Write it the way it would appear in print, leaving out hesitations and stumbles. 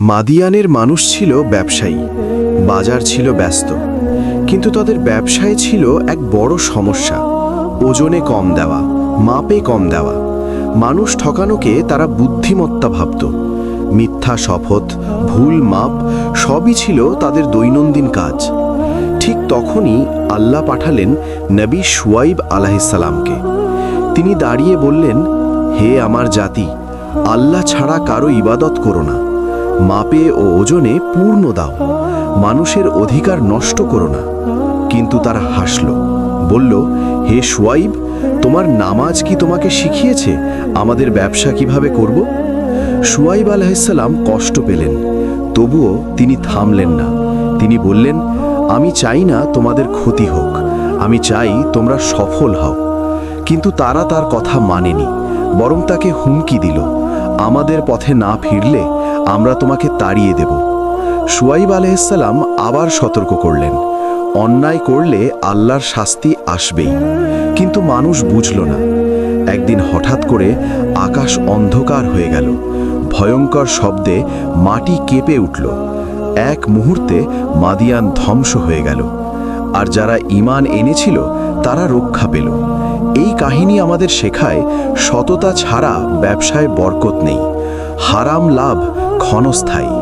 মাদিয়ানের মানুষ ছিল ব্যবসায়ী, বাজার ছিল ব্যস্ত, কিন্তু তাদের ব্যবসায় ছিল এক বড় সমস্যা: ওজনে কম দেওয়া, মাপে কম দেওয়া। মানুষ ঠকানোকে তারা বুদ্ধিমত্তা ভাবত। মিথ্যা শপথ, ভুল মাপ সবই ছিল তাদের দৈনন্দিন কাজ। ঠিক তখনই আল্লাহ পাঠালেন নবী শুয়াইব আলাইহিসসালামকে। তিনি দাঁড়িয়ে বললেন, হে আমার জাতি, আল্লাহ ছাড়া কারো ইবাদত করো না, মাপে ও ওজনে পূর্ণ দাও, মানুষের অধিকার নষ্ট করো না। কিন্তু তারা হাসল, বলল, হে শুয়াইব, তোমার নামাজ কি তোমাকে শিখিয়েছে আমাদের ব্যবসা কিভাবে করব? শুয়াইব আলাইহিসসালাম কষ্ট পেলেন, তবুও তিনি থামলেন না। তিনি বললেন, আমি চাই না তোমাদের ক্ষতি হোক, আমি চাই তোমরা সফল হও। কিন্তু তারা তার কথা মানেনি, বরং তাকে হুমকি দিল, আমাদের পথে না ফিরলে আমরা তোমাকে তাড়িয়ে দেব। শুয়াইব আলাইহিসসালাম আবার সতর্ক করলেন, অন্যায় করলে আল্লাহর শাস্তি আসবেই। কিন্তু মানুষ বুঝল না। একদিন হঠাৎ করে আকাশ অন্ধকার হয়ে গেল, ভয়ঙ্কর শব্দে মাটি কেঁপে উঠল। এক মুহূর্তে মাদিয়ান ধ্বংস হয়ে গেল, আর যারা ঈমান এনেছিল তারা রক্ষা পেল। এই কাহিনী আমাদের শেখায়, সততা ছাড়া ব্যবসায় বরকত নেই, হারাম লাভ ক্ষণস্থায়ী।